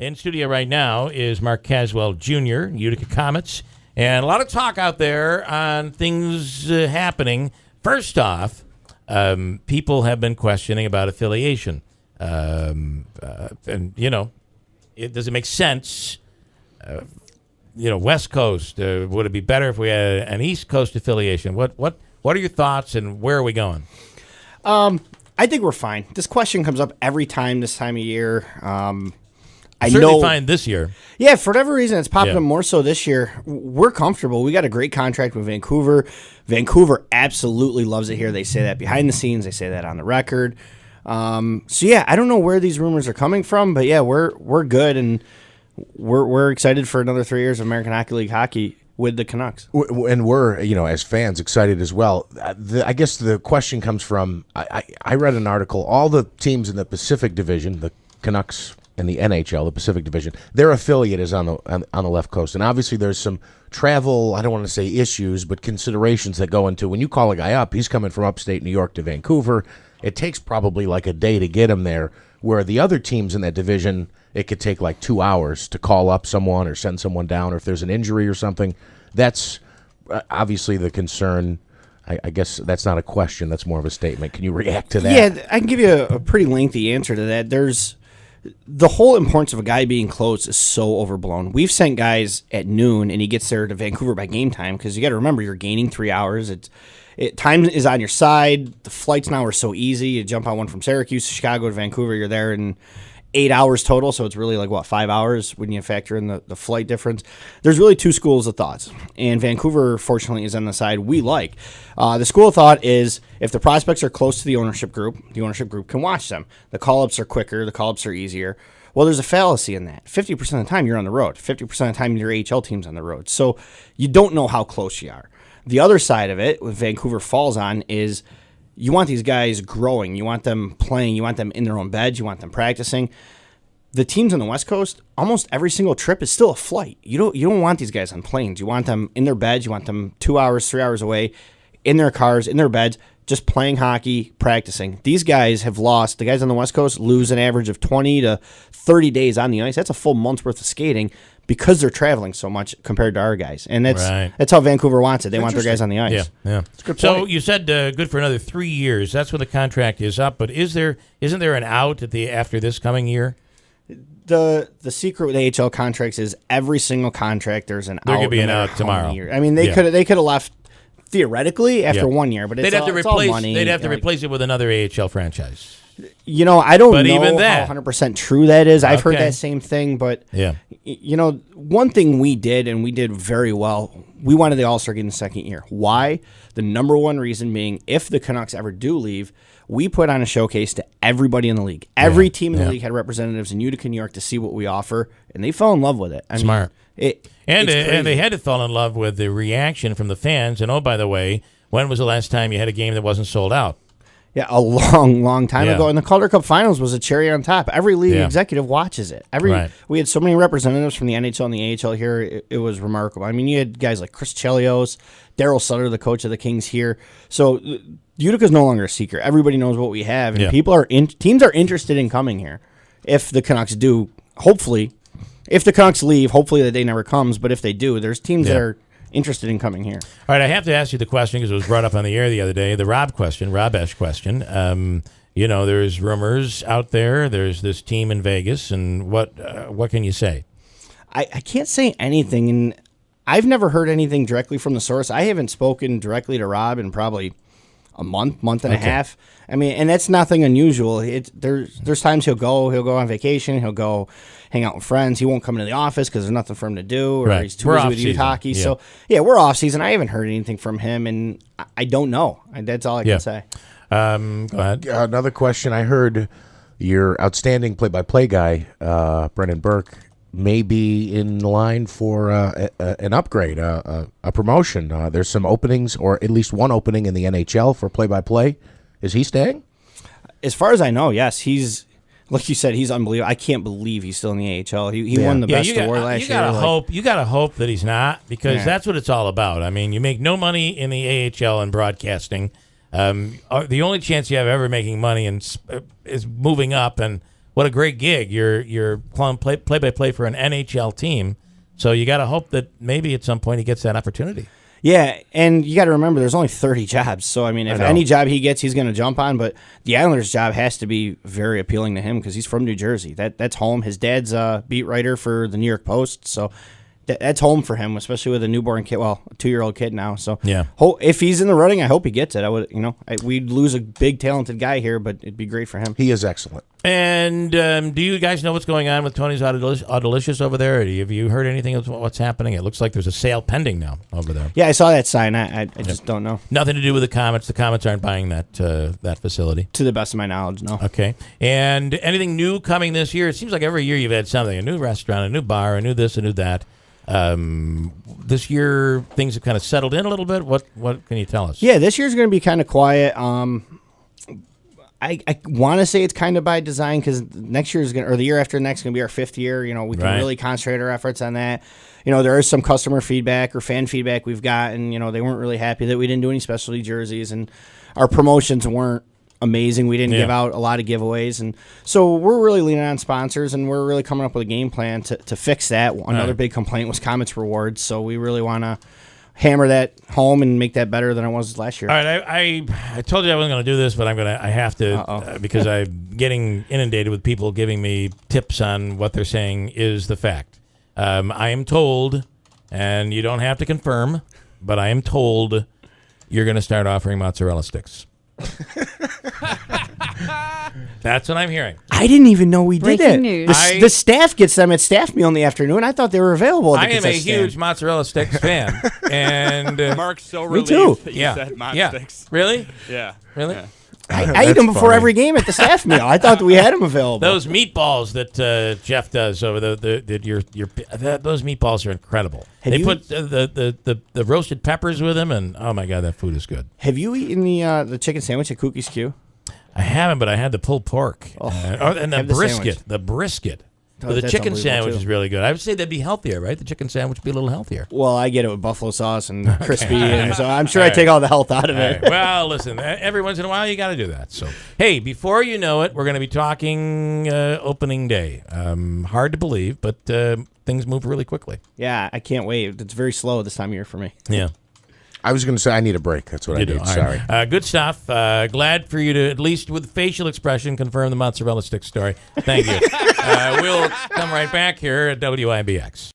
In studio right now is Mark Caswell Jr., Utica Comets, and a lot of talk out there on things happening. First off, people have been questioning about affiliation. And, does it make sense? West Coast, would it be better if we had an East Coast affiliation? What are your thoughts, and where are we going? I think we're fine. This question comes up every time this time of year. I certainly fine this year. Yeah, for whatever reason, it's popping up more so this year. We're comfortable. We got a great contract with Vancouver. Vancouver absolutely loves it here. They say that behind the scenes. They say that on the record. I don't know where these rumors are coming from, but yeah, we're good, and we're excited for another 3 years of American Hockey League hockey with the Canucks. And we're, as fans, excited as well. I guess the question comes from, I read an article, all the teams in the Pacific Division, the Canucks and the NHL, the Pacific Division, their affiliate is on the left coast. And obviously there's some travel, I don't want to say issues, but considerations that go into when you call a guy up, he's coming from upstate New York to Vancouver. It takes probably like a day to get him there, where the other teams in that division, it could take like 2 hours to call up someone or send someone down, or if there's an injury or something. That's obviously the concern. I guess that's not a question. That's more of a statement. Can you react to that? Yeah, I can give you a pretty lengthy answer to that. There's the whole importance of a guy being close is so overblown. We've sent guys at noon, and he gets there to Vancouver by game time, because you got to remember, you're gaining 3 hours. Time is on your side. The flights now are so easy. You jump on one from Syracuse to Chicago to Vancouver, you're there in 8 hours total, so it's really 5 hours when you factor in the flight difference. There's really two schools of thoughts, and Vancouver, fortunately, is on the side we like. The school of thought is if the prospects are close to the ownership group can watch them. The call-ups are quicker, the call-ups are easier. Well, there's a fallacy in that. 50% of the time, you're on the road. 50% of the time, your AHL team's on the road. So you don't know how close you are. The other side of it, what Vancouver falls on, is you want these guys growing. You want them playing. You want them in their own beds. You want them practicing. The teams on the West Coast, almost every single trip is still a flight. You don't want these guys on planes. You want them in their beds. You want them 2 hours, 3 hours away, in their cars, in their beds, just playing hockey, practicing. These guys have lost. The guys on the West Coast lose an average of 20 to 30 days on the ice. That's a full month's worth of skating, because they're traveling so much compared to our guys. And that's how Vancouver wants it. They want their guys on the ice. Yeah. That's a good point. So you said good for another 3 years. That's when the contract is up. But isn't there an out after this coming year? The secret with AHL contracts is every single contract there's an out. There could be an out tomorrow. I mean, they could have left theoretically after 1 year, but it's all money. They'd have to replace it with another AHL franchise. I don't know even how 100% true that is. I've heard that same thing, but one thing we did, and we did very well, we wanted the All-Star game in the second year. Why? The number one reason being, if the Canucks ever do leave, we put on a showcase to everybody in the league. Every team in the league had representatives in Utica, New York, to see what we offer, and they fell in love with it. Smart. And they had to fall in love with the reaction from the fans. And, oh, by the way, when was the last time you had a game that wasn't sold out? Yeah, a long, long time ago. And the Calder Cup Finals was a cherry on top. Every league executive watches it. We had so many representatives from the NHL and the AHL here. It was remarkable. I mean, you had guys like Chris Chelios, Daryl Sutter, the coach of the Kings here. So Utica's no longer a secret. Everybody knows what we have, and teams are interested in coming here. If the Canucks do, hopefully, if the Canucks leave, hopefully the day never comes. But if they do, there's teams that are interested in coming here. All right, I have to ask you the question because it was brought up on the air the other day, the Rob-esh question. There's rumors out there. There's this team in Vegas, and what can you say? I can't say anything, and I've never heard anything directly from the source. I haven't spoken directly to Rob in probably a month and a half. I mean, and that's nothing unusual. There's times he'll go on vacation, he'll go hang out with friends. He won't come into the office because there's nothing for him to do, or he's too busy with youth hockey. Yeah. So we're off season. I haven't heard anything from him, and I don't know. That's all I can say. Go ahead. Another question. I heard your outstanding play-by-play guy, Brendan Burke, may be in line for an upgrade, a promotion. There's some openings, or at least one opening in the NHL for play-by-play. Is he staying? As far as I know, yes. He's, like you said, he's unbelievable. I can't believe he's still in the AHL. He won the best award last year. You gotta hope that he's not, because that's what it's all about. I mean, you make no money in the AHL in broadcasting. The only chance you have ever making money is moving up, and what a great gig. You're play-by-play for an NHL team, so you got to hope that maybe at some point he gets that opportunity. Yeah, and you got to remember there's only 30 jobs. So, I mean, if any job he gets, he's going to jump on. But the Islanders' job has to be very appealing to him because he's from New Jersey. That's home. His dad's a beat writer for the New York Post. So that's home for him, especially with a newborn kid, well, a 2-year-old kid now. So yeah, if he's in the running, I hope he gets it. I would, we'd lose a big, talented guy here, but it'd be great for him. He is excellent. And do you guys know what's going on with Tony's Audelicious over there? Have you heard anything of what's happening? It looks like there's a sale pending now over there. Yeah, I saw that sign. I just don't know. Nothing to do with the Comets. The Comets aren't buying that facility. To the best of my knowledge, no. Okay. And anything new coming this year? It seems like every year you've had something, a new restaurant, a new bar, a new this, a new that. This year things have kind of settled in a little bit. What can you tell us? Yeah, this year's going to be kind of quiet. I want to say it's kind of by design because next year is going, or the year after next, is going to be our 5th year. We can really concentrate our efforts on that. There is some customer feedback or fan feedback we've gotten. They weren't really happy that we didn't do any specialty jerseys and our promotions weren't amazing. We didn't give out a lot of giveaways, and so we're really leaning on sponsors, and we're really coming up with a game plan to fix that. Another big complaint was Comets rewards, so we really want to hammer that home and make that better than it was last year. All right, I told you I wasn't going to do this, but I have to because I'm getting inundated with people giving me tips on what they're saying is the fact. I am told, and you don't have to confirm, but I am told you're going to start offering mozzarella sticks. That's what I'm hearing. I didn't even know we did Breaking it. news. The staff gets them at staff meal in the afternoon. I thought they were available. I am a huge mozzarella sticks fan, and Mark's so Me relieved too. that you said Mott sticks. Really? Yeah. Really? Yeah. I eat them before funny. every game at the staff meal. I thought we had them available. Those meatballs that Jeff does over those meatballs are incredible. They put the roasted peppers with them, and oh my god, that food is good. Have you eaten the chicken sandwich at Cookie's Q? I haven't, but I had the pulled pork and the have the brisket. sandwich. The brisket. Oh, But the that's chicken unbelievable, sandwich too. is really good. I would say that'd be healthier, right? The chicken sandwich would be a little healthier. Well, I get it with buffalo sauce and crispy, and so I'm sure I take all the health out of All it. right. Well, listen, every once in a while you got to do that. So, hey, before you know it, we're going to be talking opening day. Hard to believe, but things move really quickly. Yeah, I can't wait. It's very slow this time of year for me. Yeah. I was going to say I need a break. That's what I do. need. All Sorry. right. Good stuff. Glad for you to, at least with facial expression, confirm the mozzarella stick story. Thank you. We'll come right back here at WIBX.